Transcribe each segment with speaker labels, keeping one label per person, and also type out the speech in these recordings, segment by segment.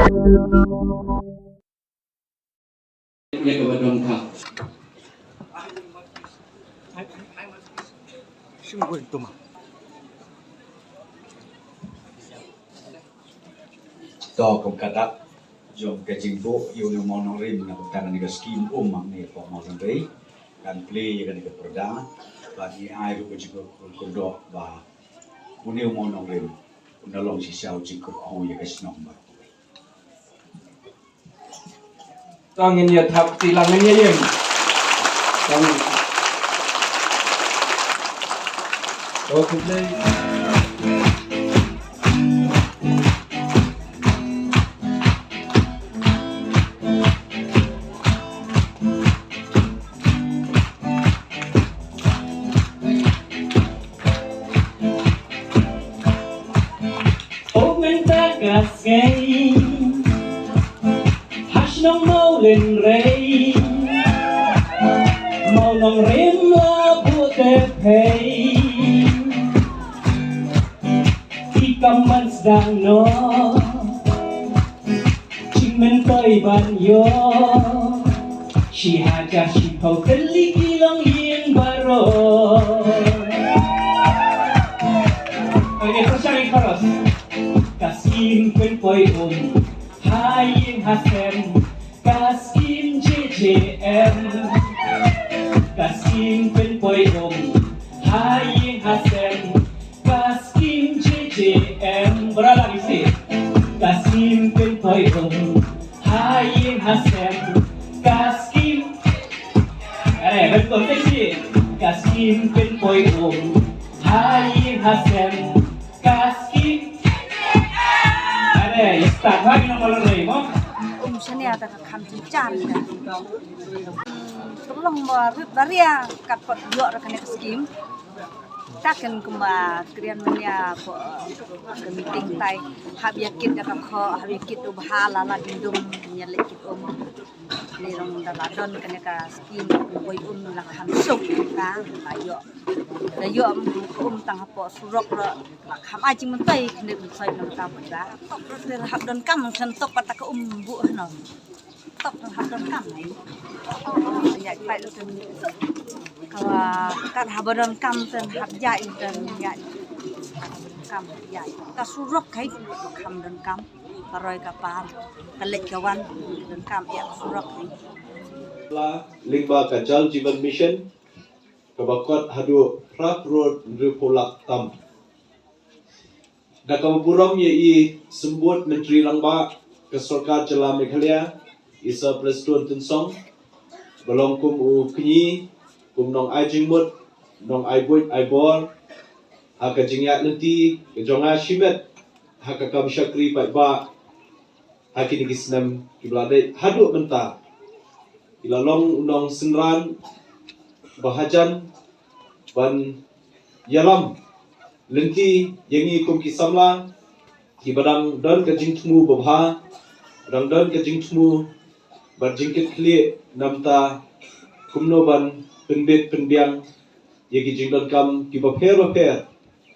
Speaker 1: Dia kepada kau.
Speaker 2: Sungguh itu mah.
Speaker 3: To kum kata jom ke jingbo yo no Mawlynrei na pagtanan ni skim mak ni po Mawlynrei kan play kan ke perda ba ni ai ru jigo kurdo ba uni Mawlynrei unalong si xiao jigo ku ya kasnong ba
Speaker 1: Tangin ya thap tilangan ya yem. Tang. Okay.
Speaker 4: Gasgay Hash ng Mawlynrei Mawlynrei mabutepay Ikaman no Chingmen to'y banyo Shihaja shipaw kaligilang yin baro Okay, sorry, Carlos. Kaskim pen poi haying hasem kaskim JJM kaskim pen poi haying hasem kaskim JJM berapa isi kaskim pen poi haying hasem kaskim betul sih kaskim pen poi haying hasem kaskim start lagi nama Mawlynrei mo.
Speaker 5: Sini ada kam cican kan. Tolong baria kat pot jual rekan skim. Takkan kumba krian mania ko ke meeting tai hab yakit dak kho hab yakit ubhala la bindum nyalek kit ni rong daladon kan ka skim boy la kham suk ka ayo dayo tang hapo surok la kham aji mentai kene sai nam ta pada tok ter hab don kam sen tok pata ka bu no tok hab don kam ya pai lu ten kawa kan hab don kam ten hab jai ten ya kam ya ka surok kai kham don kam Paroi kapal, kalik kawan dan kam yang surok ni.
Speaker 6: Lingba kajal Jivan Mission, kabakot hadu prak road rupolak tam. Nakam buram ye I sembut Menteri Langba ke Sarkar Jala Meghalaya, Isa Preston Tensong, belong kum u kenyi, kum nong ai jingmut, nong ai buit ai bor, haka jingyat nanti, kejonga shimet, haka kam syakri pai ba, haki ni kisnam kiblade haduk benta ilalong unong senran bahajan ban yalam lenti yangi kum kisamla ki badang don ka jingtmu babha badang don ka jingtmu bar jingkit kli namta kumno ban penbet penbiang yagi jingdon kam ki bapher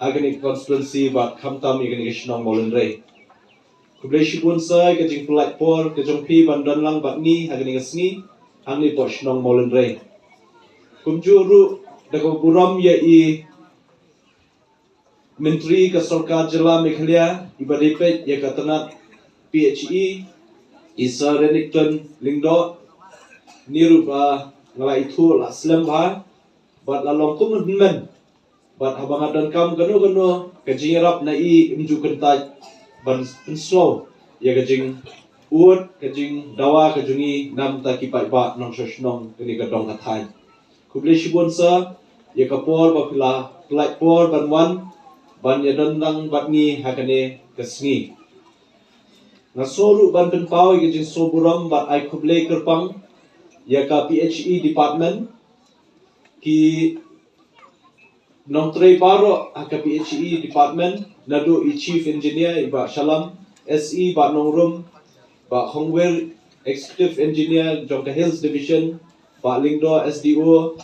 Speaker 6: agani constituency ba khamtam yagi kisnong Mawlynrei Kublai shibun sai ke jing pelak por ke jongpi bandan lang batni hagani ngasni angni poshnong Mawlynrei. Kumjuru dako buram ya I Menteri ke Sarkar Jala Meghalaya ibadepet ya katanat PHE Isa Renikton Lingdo niru ba ngala itu la slam ba bat lalong kum men bat habang adan kam gano ke jingrap na I imju kentaj ban slow ya kajing uot kajing dawa kajungi nam ta kipai ba nong shoshnong kini kadong kathai kublai shibon sa ya kapor ba pila plai por ban ya dandang batni hakane kasngi nasoru ban penpau ya kajing soburam ba ai kublai kerpang ya ka PHE department ki nong trei baro ka PHE department nadu I chief engineer ba Shalam SE ba Nongrum ba Hongwer executive engineer Jongka Hills division ba Lingdo SDO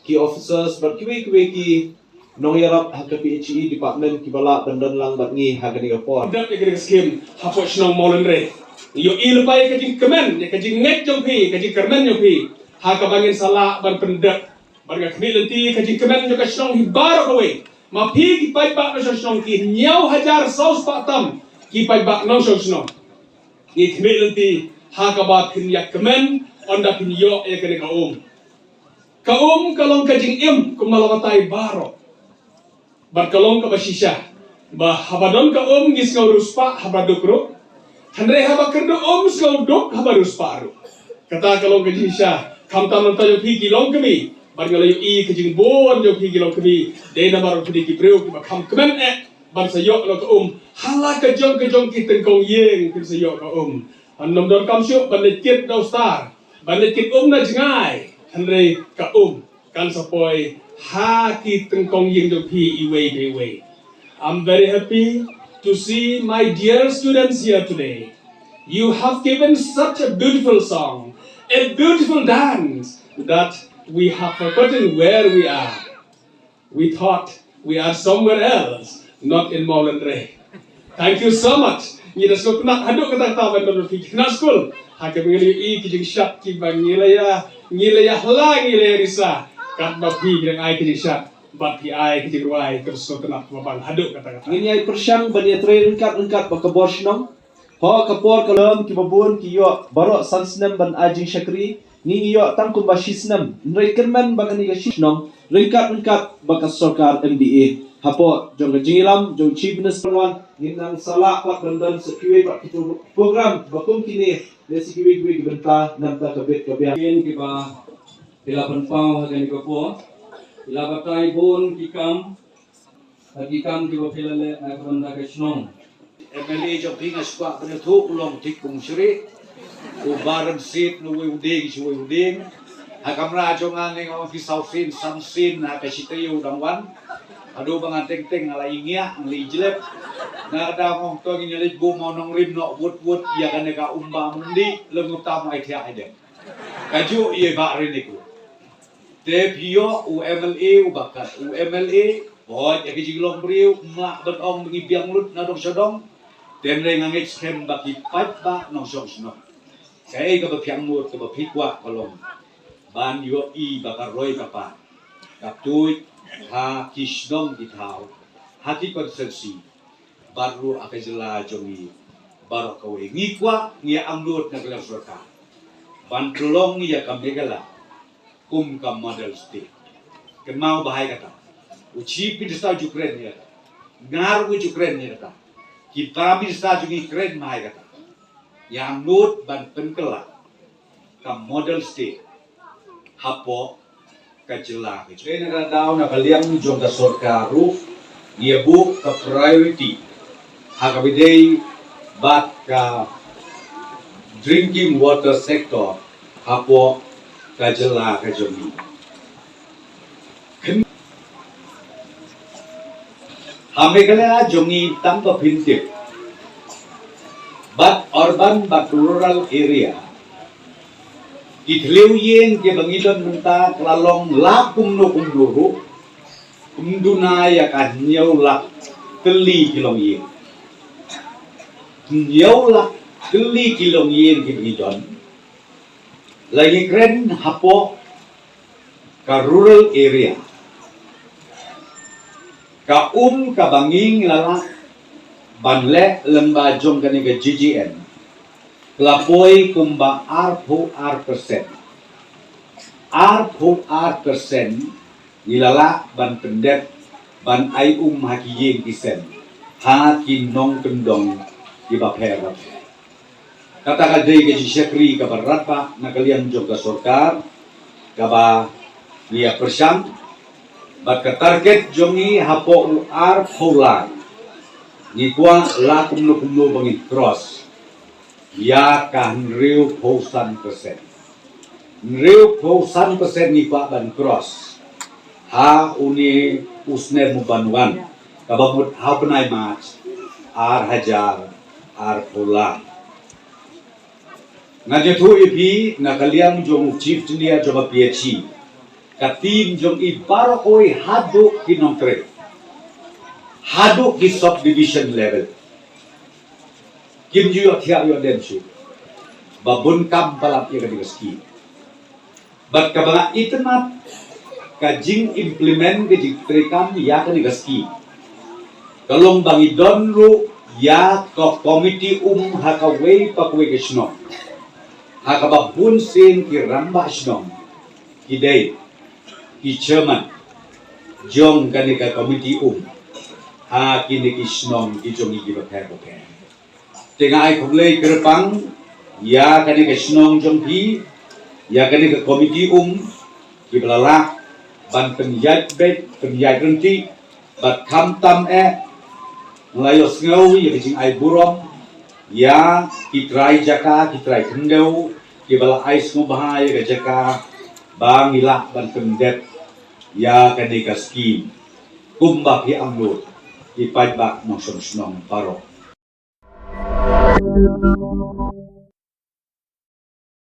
Speaker 6: ki officers ba kiwe ki nongyarap haka PHE department ki bala bandan lang bat ngi hagani gapor
Speaker 1: Dak igre skim hapo shnong Mawlynrei
Speaker 2: yo ilpai ka jing kemen ya ka jing ngek jong pi ka jing kermen jong pi ha ka bangin sala ban pendek ban ka khni lenti ka jing kemen jo ka snong hi bar ko we ma pi ki pai ba no snong ki nyau hajar saus pa tam ki pai ba no snong ni khni lenti ha ka ba phin yak kemen onda phin yo ya ka kalong ka jing im kumalawatai baro bar kalong ka basisha ba habadon ka ngis ngau ruspa habadukro Handre haba kerdo skau dok haba rusparu. Kata kalong ka jing sha kam tam ta yo pi kilong kami bar ngala yo I ka jing bon yo pi kilong kami de na bar pudi ki preu ki ba kam kemen bar sa yo lo ka hala ka jong ki ten kong yeng ki sa yo ka Anom dor kam syo ban le kit do star ban le kit na jingai Handre ka kan sa poi ha ki ten kong yeng do pi I way. I'm very happy to see my dear students here today. You have given such a beautiful song, a beautiful dance, that we have forgotten where we are. We thought we are somewhere else, not in Mawlynrei. Thank you so much. Ngida school nak haduk kata taban do fikir na school. Hakim ngili I kijing syak ki bang ngilaya hla ngilaya risa. Kat ba pi yang ai kijing syak. Bat pi ai kijing ruai ke school nak babang haduk kata.
Speaker 6: Ngini ay persyang bani tre ringkat bakabor shnong. Ho kapor kalam ki babun ki yo barok sansnem ban ajing syakri ngi yo tangkum basisnem nrekerman bakani ga shishnong ringkat bakasokar MDA hapo jong jingilam jong chief minister wan nginang sala pak bandan sekiwe pak kitu program bakum kini desi kiwe benta namta kabet kabya
Speaker 1: Ken ki ba pila penpau hagan ko po. Pila batai bon kikam ki ba pila le na banda ka snong.
Speaker 3: MLA jong pingas kwa pada tu ulong tikung suri ubaran sit nu uding hakamra jong angeng office sausin samsin hakasitayu dangwan adu bang teng ala ingia angli jelep na ada ngong to ngi nyalik bu monong rim no wut ya kan ka umba mundi lengu tam ai thia ai de kaju ye ba reniku te pio UMLA ubakat UMLA boy ya ki jiglong briu mak ban ong ngi biang lut na dong sodong den re ngangit skem baki pat ba nong song sno sai ka ba phiang mut ka ba phikwa kolong ban yo I bakar roi kapa kap tui ha kisdom di thau ha ki konsensi baru akajela jongi baru kawe ngikwa ngi amlut na kelas surka ban tulong ya kam Meghalaya kum kam model state kemau bahai kata uci pidista Ukraine ya ngar Ukraine ya kata kita bisa juga keren mahal kata yang nut ban penkela kam model state hapo kajela itu negara daun nak kalian jom ka sorkaru dia bu ka priority hakabidei bat ka drinking water sector hapo kajela kajomi Meghalaya jongi tanpa pintir, but urban but rural area. Itliu yen ke bangidon menta kelalong lakum no kumduru, kumduna ya kan nyau lak teli kilong yen. Nyau lak teli kilong yen ke bangidon. Lagi keren hapo ka rural area. Ka banging lala banle lemba jong kani ke GGN kelapoi kumba R% ilala ban pendet ban ai hakiyeng kisen ha kinong kendong di bapera kata kadai ke syakri ka barat pa na kalian jong ka sorkar ka ba lia persyam Baka target jongi hapo UR Paulan ni kwa la kumno bangit cross ya kan riu pausan persen ni kwa ban cross ha uni usne mubanwan kabamut ha penai match R hajar R Paulan ngajetu ipi na kalian jong chief dia coba PhD katim jong ibaro koi haduk ki nongtre haduk ki subdivision level kim ju yo thia yo den su babun kam balap ya kan ski bat kabanga itnat kajing implement kajing trikam ya kan ski kalong bangi donru ya ko komiti hakawe pakwe kesno hakababun sin ki ramba sno kidai ki chairman jong kanika komiti ha kini kisnom ki jongi ki bakhe tengah ai khulei kerpang ya kanika snong jongpi ya kanika komiti ki belala ban penjat bet penjat renti bat kham tam melayos ngau ya kicing ai burong ya kitrai jaka kitrai kendau ki bala ais ngubah ya jaka bang ilah ban pendet ya kanika ski kumbak hi amlut ki pajbak mosong snong paro